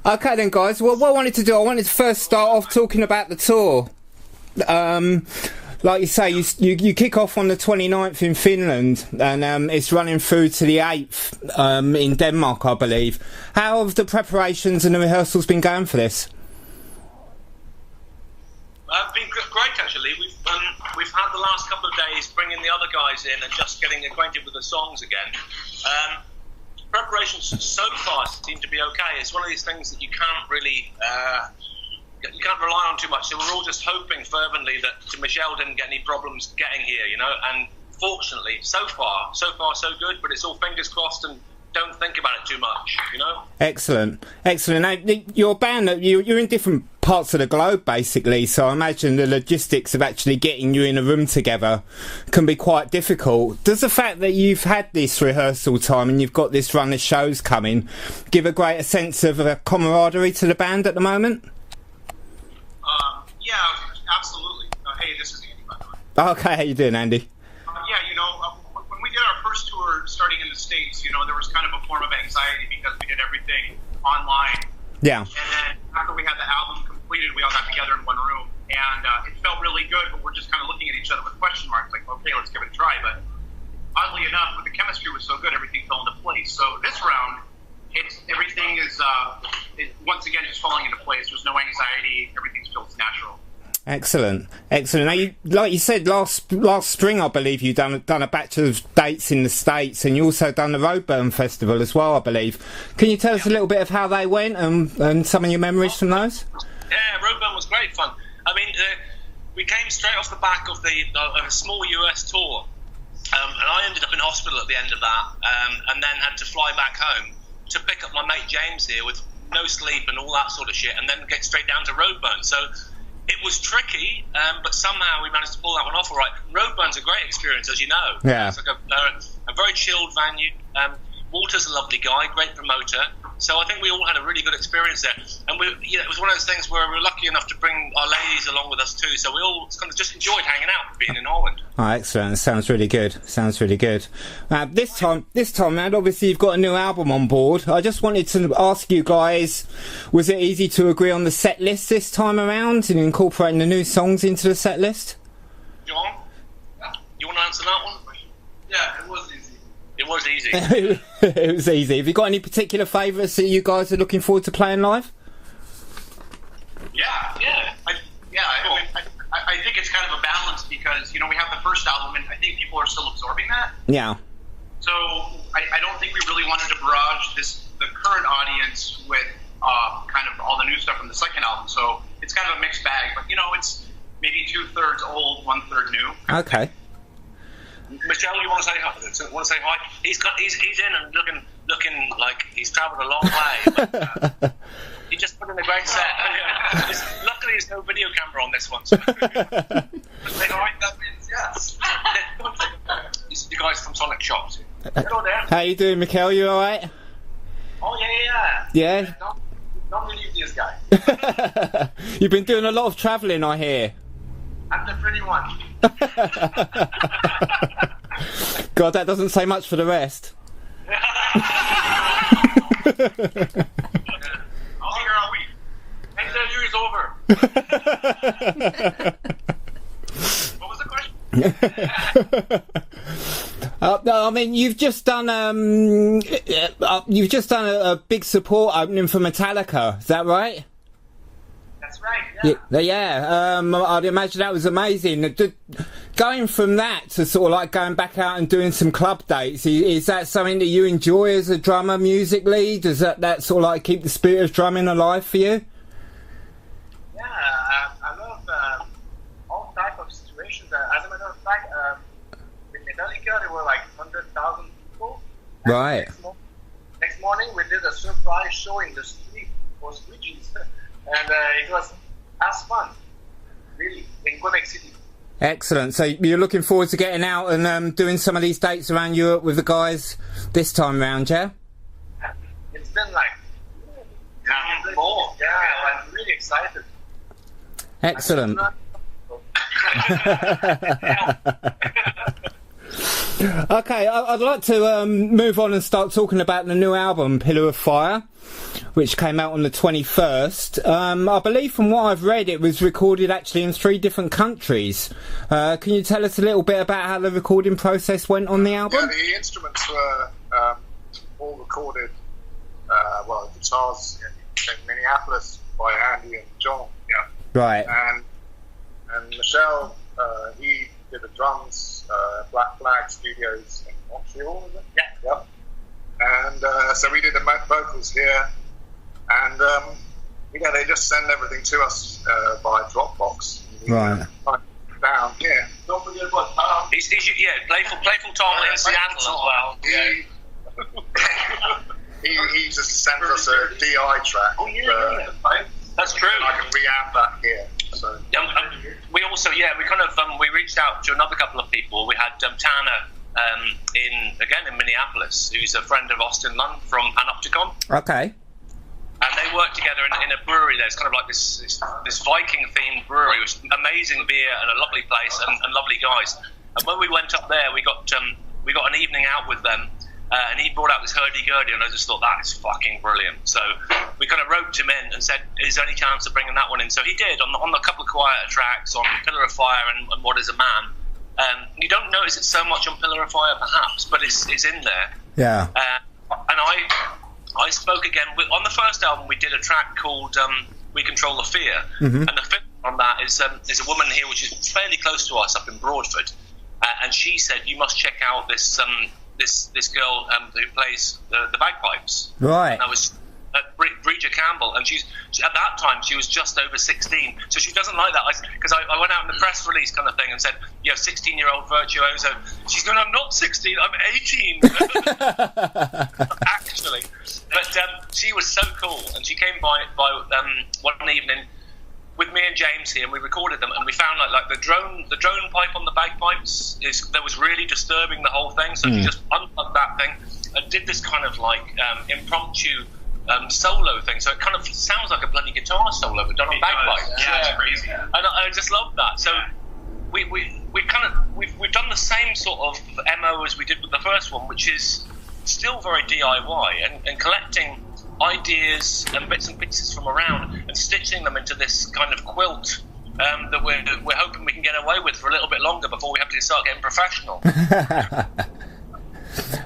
Okay then, guys. Well, what I wanted to do, I wanted to first start off talking about the tour. Like you say, you kick off on the 29th in Finland, and it's running through to the 8th in Denmark, I believe. How have the preparations and the rehearsals been going for this? Been great, actually. We've had the last couple of days bringing the other guys in and just getting acquainted with the songs again. Preparations so far seem to be okay. It's one of these things that you can't really you can't rely on too much. So we're all just hoping fervently that Michelle didn't get any problems getting here, you know. And fortunately, so far so good. But it's all fingers crossed and don't think about it too much, you know. Excellent. Now, your band, you're in different parts of the globe, basically. So I imagine the logistics of actually getting you in a room together can be quite difficult. Does the fact that you've had this rehearsal time and you've got this run of shows coming give a greater sense of camaraderie to the band at the moment? Yeah, absolutely. Hey, this is Andy, by the way. Okay, how you doing, Andy? Yeah, you know, when we did our first tour starting in the States, you know, there was kind of a form of anxiety because we did everything online. Yeah. And then after we had the album completed, we all got together in one room, and it felt really good, but we're just kind of looking at each other with question marks, like, okay, let's give it a try. But oddly enough, the chemistry was so good, everything fell into place. So this round, everything is once again just falling into place. There's no anxiety. Everything feels natural. Excellent. Now, like you said, last spring, I believe you done a batch of dates in the States, and you also done the Roadburn Festival as well, I believe. Can you tell us a little bit of how they went and some of your memories from those? Yeah, Roadburn was great fun. I mean, we came straight off the back of a small US tour, and I ended up in hospital at the end of that, and then had to fly back home to pick up my mate James here with no sleep and all that sort of shit, and then get straight down to Roadburn. So it was tricky, but somehow we managed to pull that one off all right. Roadburn's a great experience, as you know. Yeah. It's like a very chilled venue. Walter's a lovely guy, great promoter. So I think we all had a really good experience there. And it was one of those things where we were lucky enough to bring our ladies along with us too. So we all kind of just enjoyed hanging out, being in Holland. Oh, excellent. Sounds really good. This time round, obviously you've got a new album on board. I just wanted to ask you guys, was it easy to agree on the set list this time around and incorporating the new songs into the set list? John, you want to answer that one? Yeah, it was easy. It was easy. It was easy. Have you got any particular favourites that you guys are looking forward to playing live? Yeah. I think it's kind of a balance because, you know, we have the first album and I think people are still absorbing that. Yeah. So I don't think we really wanted to barrage the current audience with kind of all the new stuff from the second album. So it's kind of a mixed bag, but, you know, it's maybe 2/3 old, 1/3 new. Okay. Michelle, you want to say hi? He's in and looking like he's travelled a long way. But, he just put in a great set. Luckily, there's no video camera on this one. So. Say hi. That means yes. This is the guys from Sonic Shops. Hello there. How you doing, Mikhail? You all right? Oh yeah. Yeah. Don't believe this guy. You've been doing a lot of travelling, I hear. I'm the pretty one. God, that doesn't say much for the rest. I'll be here all week. Interview is over. What was the question? No, I mean you've just done a big support opening for Metallica. Is that right? That's right. Yeah. I'd imagine that was amazing. Going from that to sort of like going back out and doing some club dates, is that something that you enjoy as a drummer musically? Does that sort of like keep the spirit of drumming alive for you? Yeah, I love all type of situations. As a matter of fact, with Metallica, there were like 100,000 people. Right. Next morning, we did a surprise show in the street for Squeegees. And it was as fun, really, in Quebec City. Excellent. So you're looking forward to getting out and doing some of these dates around Europe with the guys this time round, yeah? It's been like more. Yeah, I'm really excited. Excellent. Okay, I'd like to move on and start talking about the new album, Pillar of Fire, which came out on the 21st. I believe from what I've read, it was recorded actually in 3 different countries. Can you tell us a little bit about how the recording process went on the album? Yeah, the instruments were all recorded, the guitars in Minneapolis by Andy and John. Yeah. Right. And Michelle, he did the drums, Black Flag Studios in Montreal, is it? Yeah. And so we did the vocals here, and they just send everything to us by Dropbox. Right. Down here. Don't forget about Tom. He's playful Tom in Seattle as well. He just sent us a DI track. Oh, yeah. That's true. And I can re-amp that here. So. We also, we reached out to another couple of people. We had Tanner in Minneapolis, who's a friend of Austin Lund from Panopticon. Okay. And they work together in a brewery. There's kind of like this Viking-themed brewery, which is amazing beer and a lovely place and lovely guys. And when we went up there, we got an evening out with them. And he brought out this hurdy-gurdy, and I just thought, that is fucking brilliant. So we kind of roped him in and said, is there any chance of bringing that one in? So he did, on the couple of quieter tracks, on Pillar of Fire and What Is a Man. You don't notice it so much on Pillar of Fire, perhaps, but it's in there. Yeah. And I spoke again, on the first album, we did a track called We Control the Fear. Mm-hmm. And the film on that is a woman here, which is fairly close to us, up in Broadford. And she said, you must check out this girl who plays the bagpipes. Right. And that was Bridget Campbell, and she's at that time she was just over 16, so she doesn't like that. Because I went out in the press release kind of thing and said, 16-year-old virtuoso. She's going, I'm not 16, I'm 18. Actually, but she was so cool, and she came by one evening with me and James here, and we recorded them, and we found like the drone pipe on the bagpipes that was really disturbing the whole thing. So she just unplugged that thing and did this kind of like impromptu solo thing. So it kind of sounds like a bloody guitar solo, but done on bagpipes. Yeah, it's crazy. And I just love that. So we've done the same sort of MO as we did with the first one, which is still very DIY and collecting ideas and bits and pieces from around and stitching them into this kind of quilt that we're hoping we can get away with for a little bit longer before we have to start getting professional.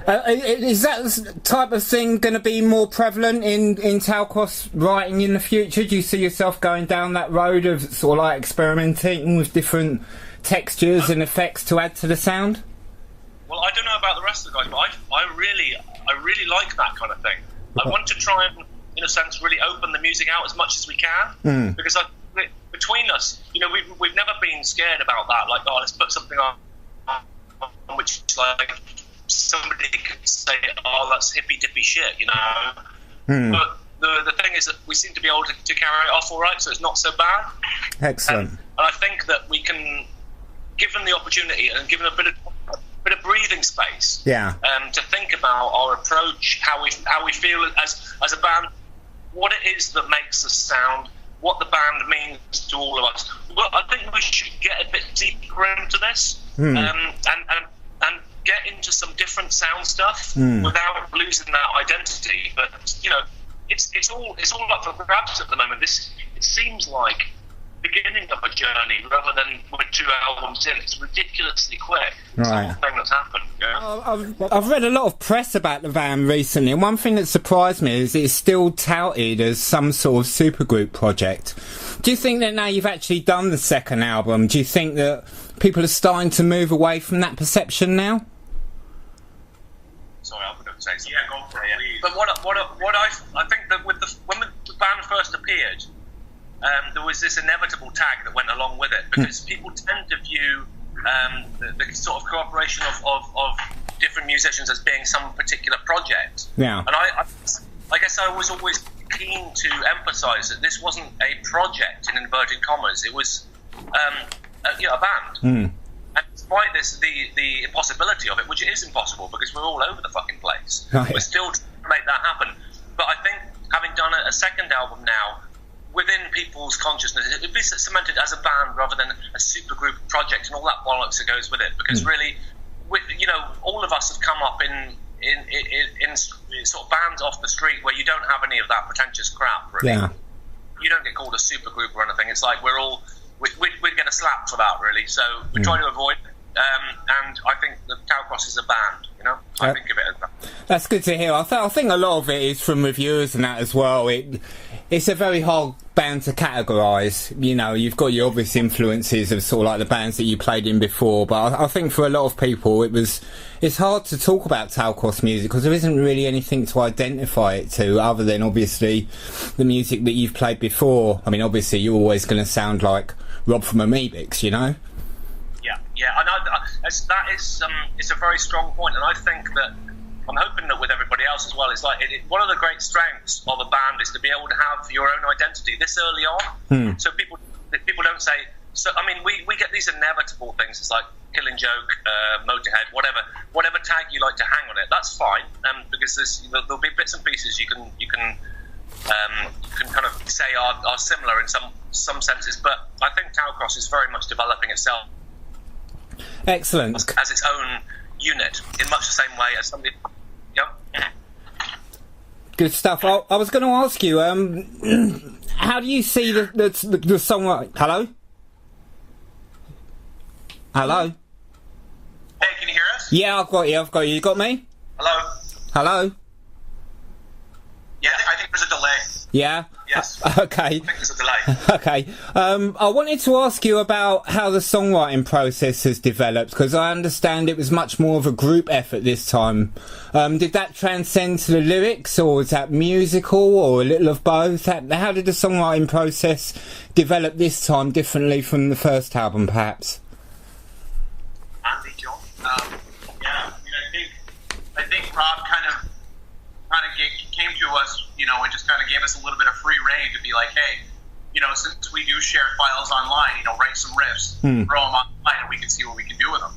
Is that type of thing going to be more prevalent in Talcos writing in the future? Do you see yourself going down that road of sort of like experimenting with different textures and effects to add to the sound? Well, I don't know about the rest of the guys, but I really like that kind of thing. I want to try and, in a sense, really open the music out as much as we can, because between us, we've never been scared about that. Like, let's put something on which, like, somebody could say, that's hippy dippy shit, But the thing is that we seem to be able to carry it off all right, so it's not so bad. Excellent. And I think that we can, given the opportunity and given a bit of breathing space, to think about our approach, how we feel as a band, what it is that makes us sound, what the band means to all of us. Well, I think we should get a bit deeper into this, and get into some different sound stuff without losing that identity. But it's all up for grabs at the moment. It seems like beginning of a journey rather than with 2 albums in. It's ridiculously quick. Right. It's the whole thing that's happened. Yeah? I've read a lot of press about the band recently, and one thing that surprised me is it's still touted as some sort of supergroup project. Do you think that now you've actually done the second album, do you think that people are starting to move away from that perception now? Sorry, I forgot to say something. Yeah, go for it. Please. But what I think that when the band first appeared, there was this inevitable tag that went along with it, because people tend to view the sort of cooperation of different musicians as being some particular project. Yeah. And I guess I was always keen to emphasise that this wasn't a project in inverted commas. It was a band. And despite this, the impossibility of it, which it is impossible because we're all over the fucking place, we're still trying to make that happen. But I think having done a second album now, within people's consciousness, it would be cemented as a band rather than a supergroup project and all that bollocks that goes with it. Because really, all of us have come up in sort of bands off the street where you don't have any of that pretentious crap, really. Yeah. You don't get called a super group or anything. It's like we'd get a slap for that, really. So we try to avoid it. And I think the Towcross is a band, I think of it as that. That's good to hear. I think a lot of it is from reviewers and that as well. It's a very hard band to categorise. You've got your obvious influences of sort of like the bands that you played in before, but I think for a lot of people it's hard to talk about Towcross music because there isn't really anything to identify it to other than obviously the music that you've played before. I mean, obviously you're always going to sound like Rob from Amoebix, Yeah, and it's a very strong point, and I think that I'm hoping that with everybody else as well, it's like one of the great strengths of a band is to be able to have your own identity this early on. So people don't say. So I mean, we get these inevitable things. It's like Killing Joke, Motorhead, whatever tag you like to hang on it. That's fine, because there'll be bits and pieces you can kind of say are similar in some senses. But I think Towcross is very much developing itself. Excellent. As its own unit, in much the same way as somebody. Yep. Good stuff. I was going to ask you, how do you see the song? Hello? Hello? Hey, can you hear us? Yeah, I've got you. You got me? Hello? Hello? Yeah, I think there's a delay. Yeah? Yes. Okay. I think there's a delay. Okay. I wanted to ask you about how the songwriting process has developed, because I understand it was much more of a group effort this time. Did that transcend to the lyrics, or was that musical, or a little of both? How did the songwriting process develop this time differently from the first album, perhaps? Andy, John? Yeah, I think Rob kind of came to us, and just kind of gave us a little bit of free rein to be like, hey, since we do share files online, write some riffs, throw them online, and we can see what we can do with them.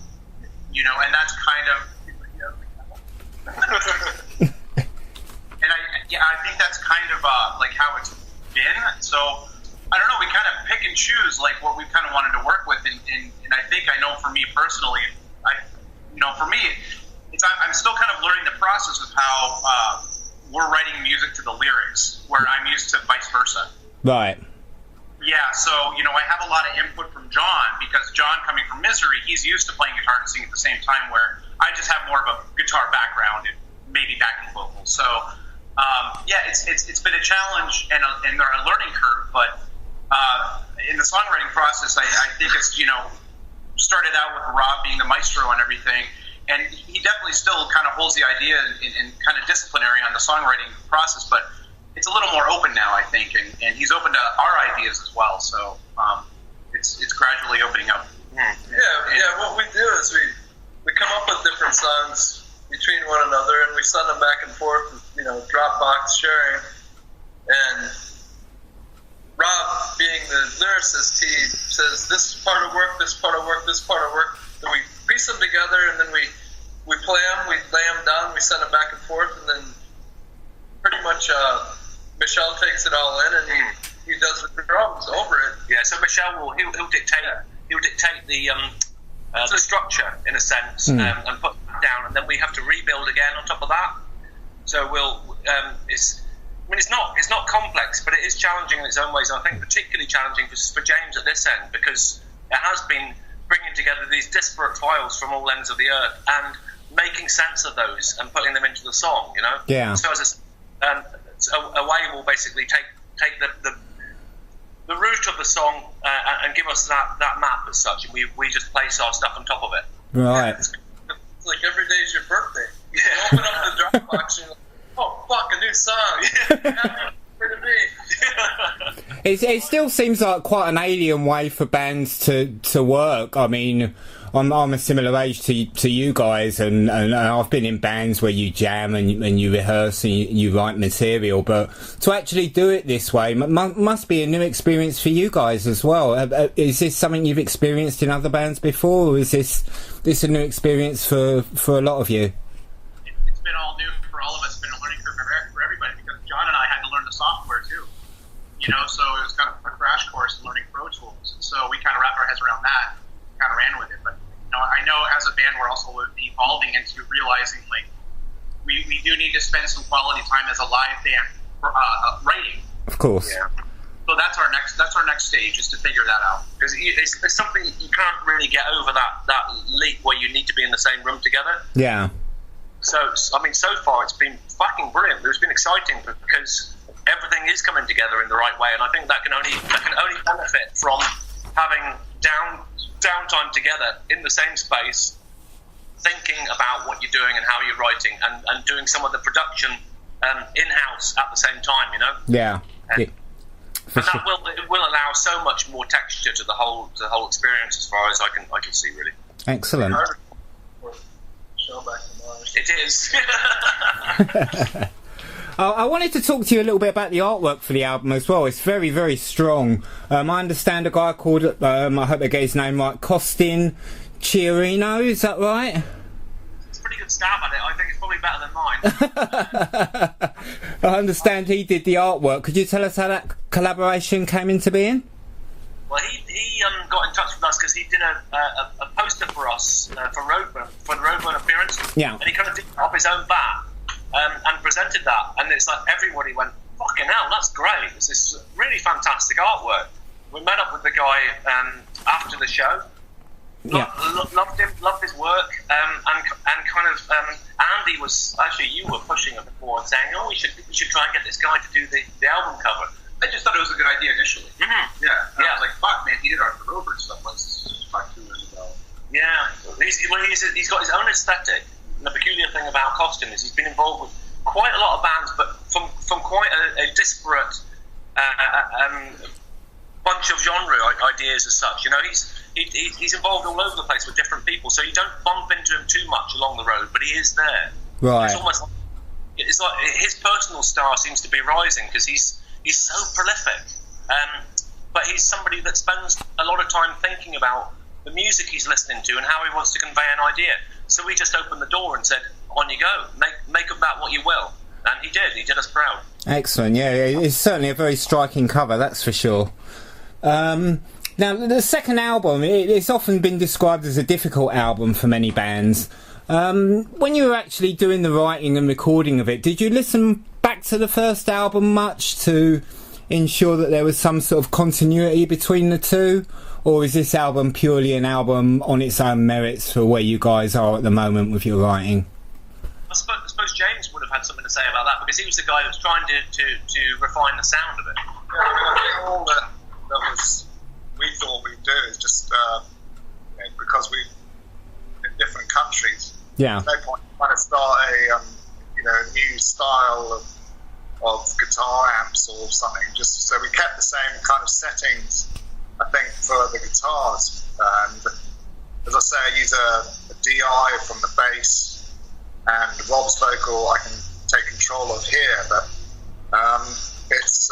And that's kind of, and I think that's kind of like how it's been. So I don't know, we kind of pick and choose like what we kind of wanted to work with, and I think I know for me personally, for me, I'm still kind of learning the process of how we're writing music to the lyrics, where I'm used to vice versa. Right. Yeah, so, I have a lot of input from John, because John, coming from Misery, he's used to playing guitar and singing at the same time, where I just have more of a guitar background and maybe backing vocals. So, it's been a challenge and a learning curve, but in the songwriting process, I think it's, started out with Rob being the maestro and everything, and he definitely still kind of holds the idea and kind of disciplinary on the songwriting process, but it's a little more open now, I think, and he's open to our ideas as well. So it's gradually opening up. Yeah. What we do is we come up with different songs between one another, and we send them back and forth, Dropbox sharing. And Rob, being the lyricist, he says this part of work, this part of work, this part of work. Then we piece them together, and then we play them, we lay them down, we send them back and forth, and then pretty much Michelle takes it all in, and he does the drums over it. Yeah, so Michelle he'll dictate the structure in a sense, and put that down, and then we have to rebuild again on top of that. So it's not complex, but it is challenging in its own ways. And I think particularly challenging for James at this end, because it has been bringing together these disparate files from all ends of the earth and making sense of those and putting them into the song, Yeah. So a way will basically take the root of the song and give us that map as such, and we just place our stuff on top of it. Right. It's like every day is your birthday. You open up the Dropbox and you're like, oh, fuck, a new song. It still seems like quite an alien way for bands to work. I mean, I'm a similar age to you guys, and I've been in bands where you jam and you rehearse and you write material, but to actually do it this way must be a new experience for you guys as well. Is this something you've experienced in other bands before, or is this a new experience for a lot of you? It's been all new for all of us. It's been a learning curve for everybody, because John and I had to learn the software too. So it was kind of a crash course in learning Pro Tools. So we kind of wrapped our heads around that, kind of ran with it. But I know as a band we're also evolving into realizing like we do need to spend some quality time as a live band writing. Of course. Yeah. So that's our next stage, is to figure that out. Because it's something you can't really get over that leap where you need to be in the same room together. Yeah. So I mean, so far it's been fucking brilliant. It's been exciting because everything is coming together in the right way, and I think that can only benefit from having downtime together in the same space, thinking about what you're doing and how you're writing, and doing some of the production in-house at the same time. You know. Yeah. And that will allow so much more texture to the whole experience, as far as I can see, really. Excellent. It is. I wanted to talk to you a little bit about the artwork for the album as well. It's very, very strong. I understand a guy called, I hope I get his name right, Costin Chiarino, is that right? It's a pretty good stab at it. I think it's probably better than mine. I understand he did the artwork. Could you tell us how that collaboration came into being? Well, he got in touch with us because he did a poster for us for the Roadburn appearance. Yeah. And he kind of did it off his own bat and presented that. And it's like everybody went, fucking hell, that's great. This is really fantastic artwork. We met up with the guy after the show. Loved him, loved his work, and kind of Andy was actually, you were pushing it before and saying, we should try and get this guy to do the album cover. I just thought it was a good idea initially. Mm-hmm. Yeah. I was like, fuck, man, he did art for Rover stuff. Let's talk 2 years ago. Yeah, he's got his own aesthetic. And the peculiar thing about Costin is he's been involved with quite a lot of bands, but from quite a disparate bunch of genre ideas as such. You know, he's involved all over the place with different people, so you don't bump into him too much along the road, but he is there. Right. It's like his personal star seems to be rising because he's so prolific. But he's somebody that spends a lot of time thinking about the music he's listening to and how he wants to convey an idea. So we just opened the door and said, on you go, make of that what you will. And he did us proud. Excellent, yeah, it's certainly a very striking cover, that's for sure. Now, the second album, it's often been described as a difficult album for many bands. When you were actually doing the writing and recording of it, did you listen back to the first album much to ensure that there was some sort of continuity between the two? Or is this album purely an album on its own merits for where you guys are at the moment with your writing? I suppose James would have had something to say about that, because he was the guy that was trying to refine the sound of it. Yeah, I think all that we thought we'd do is just because we're in different countries. Yeah. There's no point trying to start a new style of guitar amps or something. Just so we kept the same kind of settings, I think, for the guitars. And as I say, I use a DI from the bass, and Rob's vocal I can take control of here. But it's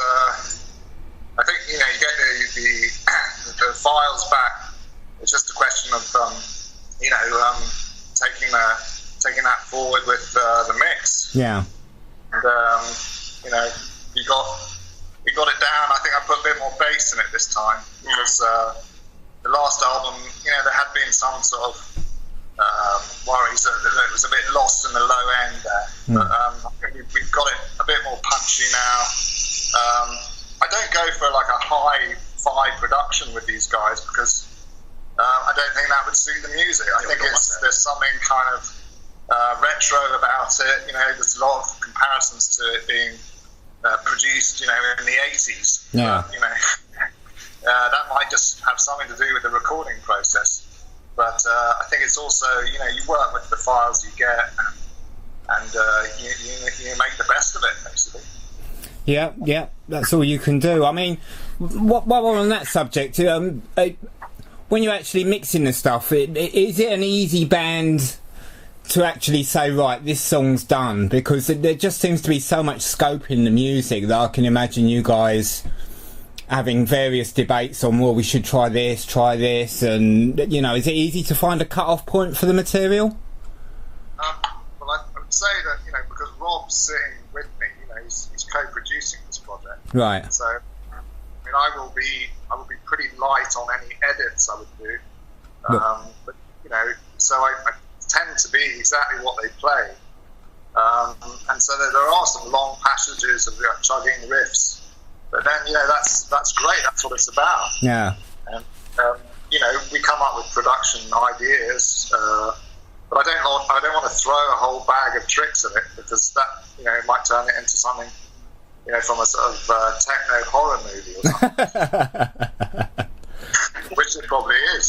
I think you get the files back. It's just a question of taking that forward with the mix. Yeah. And we got it down. I think I put a bit more bass in it this time because the last album, there had been some sort of worries that it was a bit lost in the low end there. But I think we've got it a bit more punchy now. I don't go for like a hi-fi production with these guys because I don't think that would suit the music. I think there's something kind of retro about it. There's a lot of comparisons to it being produced, in the 80s. Yeah. That might just have something to do with the recording process. But I think it's also, you work with the files you get, and you make the best of it, basically. Yeah, that's all you can do. I mean, while we're on that subject, when you're actually mixing the stuff, is it an easy band to actually say, right, this song's done? Because there just seems to be so much scope in the music that I can imagine you guys having various debates on, well, we should try this, and, is it easy to find a cut-off point for the material? Well, I would say that, because Rob's sitting with me, he's co-producing this project. Right. So, I will be pretty light on any edits I would do. But, so I tend to be exactly what they play. And so there are some long passages of chugging riffs. But then, that's great. That's what it's about. Yeah. And, we come up with production ideas, but I don't want to throw a whole bag of tricks at it, because that, might turn it into something, from a sort of techno horror movie or something. Which it probably is.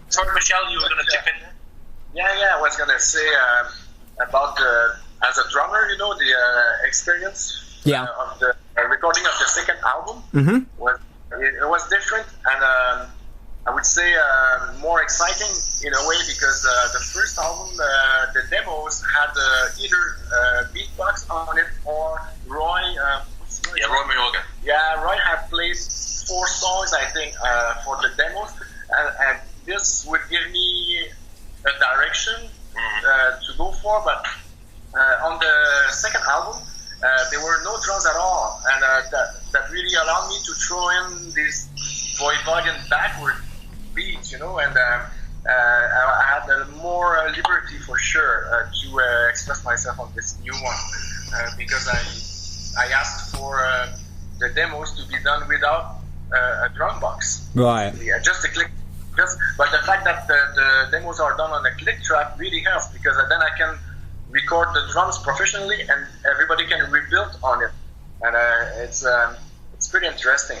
Sorry, Michelle, you were going to chip in there? Yeah, I was going to say about as a drummer, the experience of the recording of the second album. It was different, and I would say more exciting in a way, because the first album, the demos had either beatbox on it or Roy. Roy Mayorga. Yeah, Roy had played 4 songs, I think, for the demos, and this would give me a direction to go for. But on the second album, there were no drums at all, and that really allowed me to throw in these Voivodian backward beats, and I had more liberty for sure to express myself on this new one, because I asked for the demos to be done without a drum box. Right. Yeah, just a click. But the fact that the demos are done on a click track really helps, because then I can record the drums professionally and everybody can rebuild on it, and it's pretty interesting.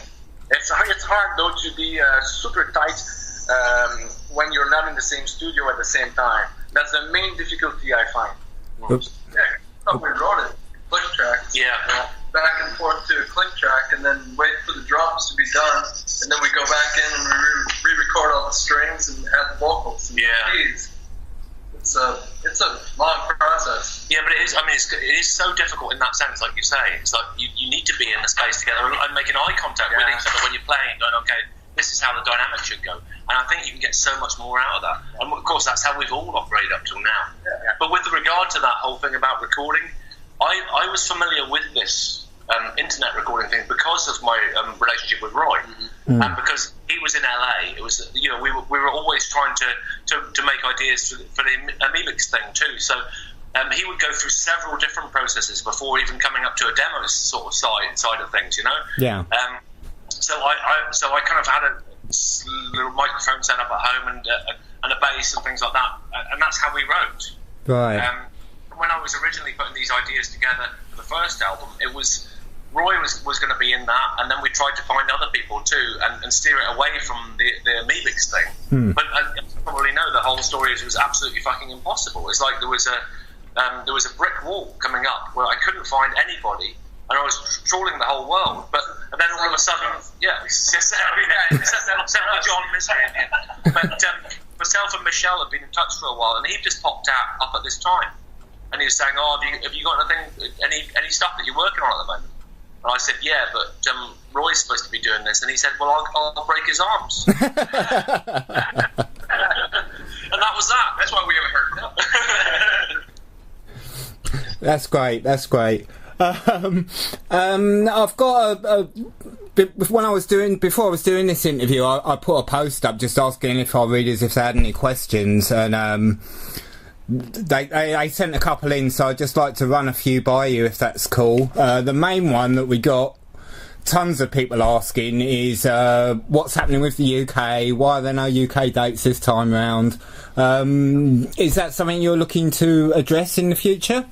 It's hard though to be super tight when you're not in the same studio at the same time. That's the main difficulty I find. Oops. Yeah, we wrote it click tracks. Yeah. Back and forth to a click track, and then wait for the drums to be done, and then we go back in and re-record all the strings and add vocals. And keys. It's a long process. Yeah, but it is. I mean, it is so difficult in that sense, like you say. It's like you need to be in the space together and making eye contact with each other when you're playing, going, okay, this is how the dynamic should go. And I think you can get so much more out of that. And of course, that's how we've all operated up till now. Yeah. But with regard to that whole thing about recording, I was familiar with this internet recording thing because of my relationship with Roy, and because he was in LA. It was, we were always trying to make ideas for the Amebix thing too. So he would go through several different processes before even coming up to a demo sort of side of things, Yeah. So I kind of had a little microphone set up at home and a bass and things like that, and that's how we wrote. Right. When I was originally putting these ideas together for the first album, it was Roy was going to be in that, and then we tried to find other people too and steer it away from the Amebix thing. But as you probably know, the whole story was absolutely fucking impossible. It's like there was a brick wall coming up where I couldn't find anybody, and I was trawling the whole world. But then all of a sudden, John Misery. But myself and Michelle had been in touch for a while, and he just popped up at this time. And he was saying, have you got any stuff that you're working on at the moment? And I said, yeah, but Roy's supposed to be doing this. And he said, well, I'll break his arms. And that was that. That's why we haven't heard that. That's great. I've got before I was doing this interview, I put a post up just asking if our readers if they had any questions, and they sent a couple in, so I'd just like to run a few by you if that's cool. The main one that we got tons of people asking is what's happening with the UK, why are there no UK dates this time round? Is that something you're looking to address in the future?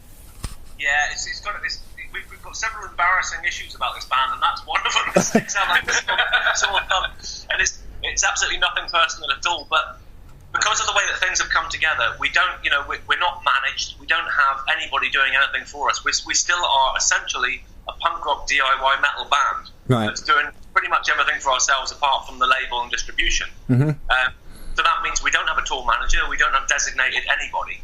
Yeah, it's got this. We've got several embarrassing issues about this band, and that's one of them. It's and it's absolutely nothing personal at all, but because of the way that things have come together, we don't, we're not managed. We don't have anybody doing anything for us. We still are essentially a punk rock DIY metal band that's doing pretty much everything for ourselves apart from the label and distribution. So that means we don't have a tour manager. We don't have designated anybody.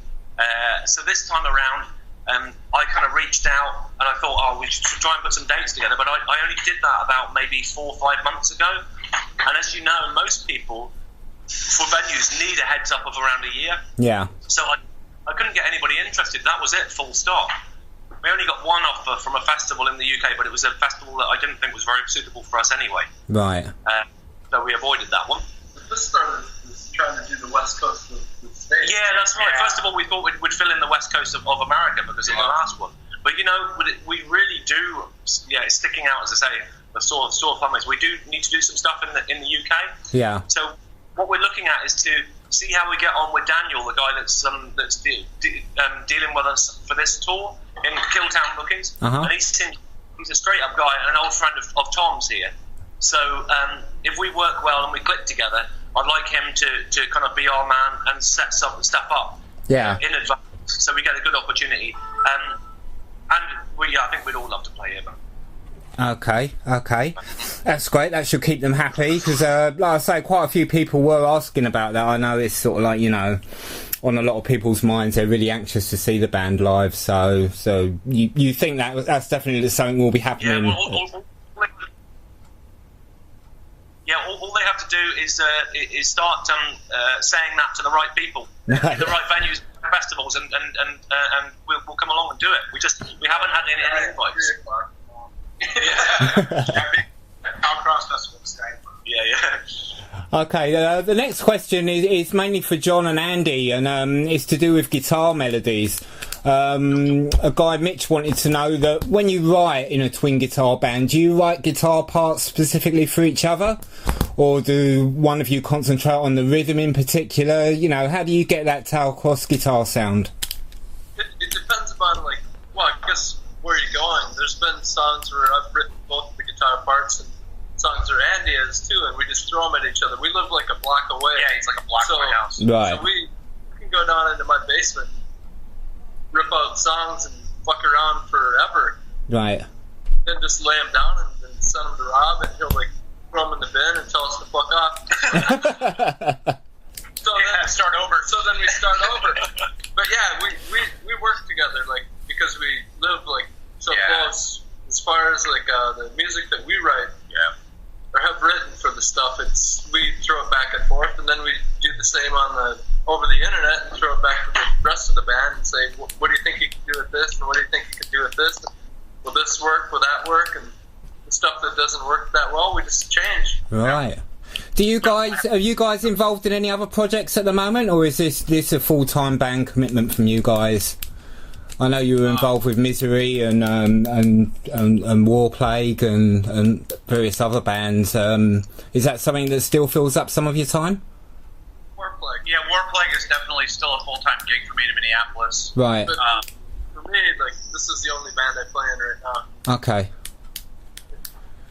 So this time around, I kind of reached out and I thought, we should try and put some dates together. But I only did that about maybe 4 or 5 months ago. And as you know, most people for venues need a heads up of around a year. Yeah. So I couldn't get anybody interested. That was it, full stop. We only got one offer from a festival in the UK, but it was a festival that I didn't think was very suitable for us anyway. Right. So we avoided that one. This started trying to do the west coast of the States. Yeah, that's right. First of all, we thought we'd fill in the west coast of America because of the last one. But we really do. Yeah, it's sticking out, as I say. The sore thumb is we do need to do some stuff in the UK. Yeah. So what we're looking at is to see how we get on with Daniel, the guy that's dealing with us for this tour in Killtown Bookings. And he's a straight up guy and an old friend of Tom's here. So if we work well and we click together, I'd like him to kind of be our man and set some stuff up in advance, so we get a good opportunity. I think we'd all love to play here. Okay, that's great. That should keep them happy because, like I say, quite a few people were asking about that. I know it's sort of like, on a lot of people's minds, they're really anxious to see the band live. So you think that's definitely something will be happening? All they have to do is start saying that to the right people, in the right venues, festivals, and we'll come along and do it. We haven't had any invites. Okay, the next question is mainly for John and Andy, and it's to do with guitar melodies. A guy, Mitch, wanted to know that when you write in a twin guitar band, do you write guitar parts specifically for each other? Or do one of you concentrate on the rhythm in particular? How do you get that tail cross guitar sound? It depends upon, I guess where you're going. There's been songs where I've written both the guitar parts and songs where Andy is too, and we just throw them at each other. We live like a block away. Yeah, it's like a block away house. Right. So we can go down into my basement, rip out songs and fuck around forever. Right. Then just lay them down and then send them to Rob, and he'll throw them in the bin and tell us to fuck off. Start over. So then we start over. But yeah, we work together because we live so close. As far as the music that we write or have written for the stuff, we throw it back and forth, and then we do the same over the internet and throw it back to the rest of the band and say, what do you think you can do with this, and what do you think you can do with this? Will this work? Will that work? And the stuff that doesn't work that well, we just change. Right. Are you guys involved in any other projects at the moment, or is this a full-time band commitment from you guys? I know you were involved with Misery and War Plague and various other bands. Is that something that still fills up some of your time? War Plague is definitely still a full-time gig for me in Minneapolis. Right. But for me, this is the only band I play in right now. Okay.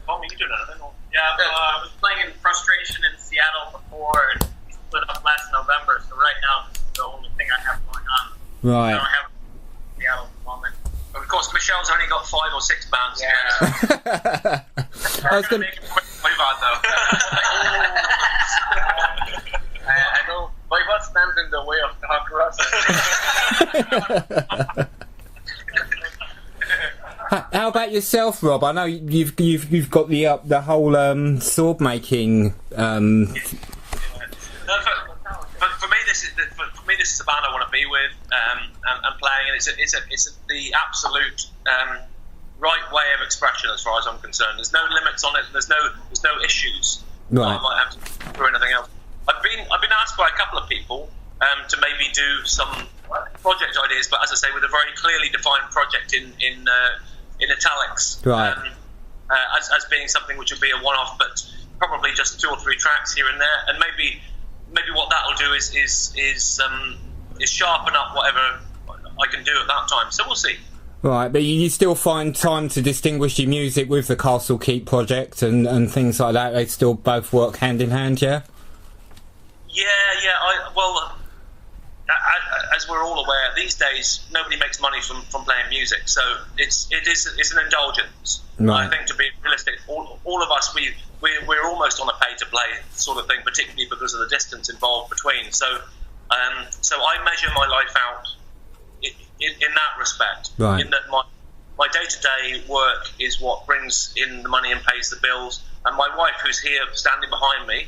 Oh, you can do another thing. Yeah, I was playing in Frustration in Seattle before, and we split up last November, so right now this is the only thing I have going on. Right. I don't have Seattle at the moment. But of course, Michelle's only got 5 or 6 bands. Yeah. I was going to make him quick play bad, though. I know Voivod stands in the way of Hawk Russ. How about yourself, Rob? I know you've got the whole sword making. For me, this is a band I want to be with and playing, and it's the absolute right way of expression as far as I'm concerned. There's no limits on it. There's no issues. Right. I might have to do anything else. I've been asked by a couple of people to maybe do some project ideas, but as I say, with a very clearly defined project in italics, right? As being something which would be a one-off, but probably just 2 or 3 tracks here and there, and maybe what that'll do is sharpen up whatever I can do at that time. So we'll see. Right, but you still find time to distinguish your music with the Castle Keep project and things like that. They still both work hand in hand, yeah. Yeah. As we're all aware, these days nobody makes money from playing music, so it's an indulgence. Right. I think, to be realistic, all of us we're almost on a pay to play sort of thing, particularly because of the distance involved between. So I measure my life out in that respect. Right. In that my day-to-day work is what brings in the money and pays the bills, and my wife, who's here standing behind me,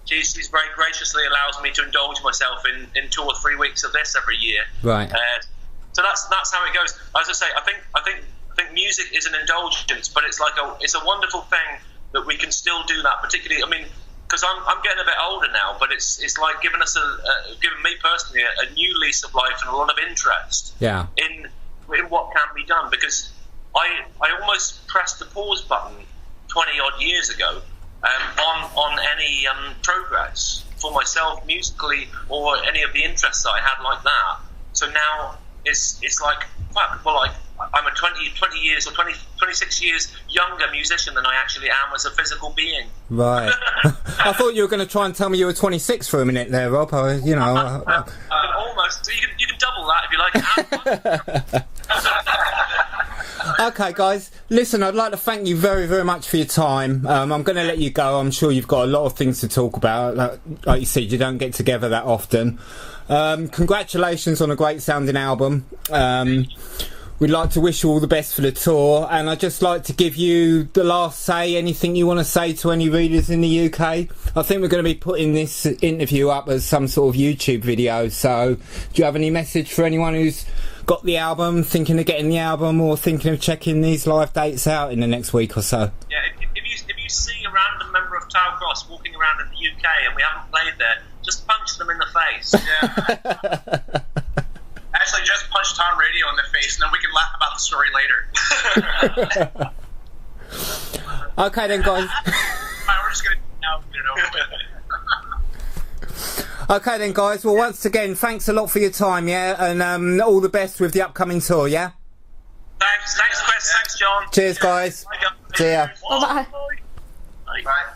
she's very graciously allows me to indulge myself in 2 or 3 weeks of this every year. Right. So that's how it goes. As I say, I think music is an indulgence, but it's a wonderful thing that we can still do that. Particularly, I mean, because I'm getting a bit older now, but it's like giving me personally a new lease of life and a lot of interest in what can be done, because I almost pressed the pause button 20 odd years ago on any progress for myself musically or any of the interests that I had like that. So now it's like, fuck, well, I'm a 20 years or 26 years younger musician than I actually am as a physical being. Right. I thought you were going to try and tell me you were 26 for a minute there, Rob. Almost. So you can double that if you like. Okay, guys. Listen, I'd like to thank you very, very much for your time. I'm going to let you go. I'm sure you've got a lot of things to talk about. Like you said, you don't get together that often. Congratulations on a great sounding album. We'd like to wish you all the best for the tour, and I'd just like to give you the last say, anything you want to say to any readers in the UK. I think we're going to be putting this interview up as some sort of YouTube video, so do you have any message for anyone who's got the album, thinking of getting the album, or thinking of checking these live dates out in the next week or so? Yeah, if you see a random member of Tower Cross walking around in the UK and we haven't played there, just punch them in the face. Yeah. Actually, just punch Tom Radio in the face, and then we can laugh about the story later. Okay then, guys. We're just going to get it over. Okay then, guys. Well, once again, thanks a lot for your time, yeah? And all the best with the upcoming tour, yeah? Thanks, Chris. Thanks, John. Cheers, guys. See ya. Bye-bye. Bye.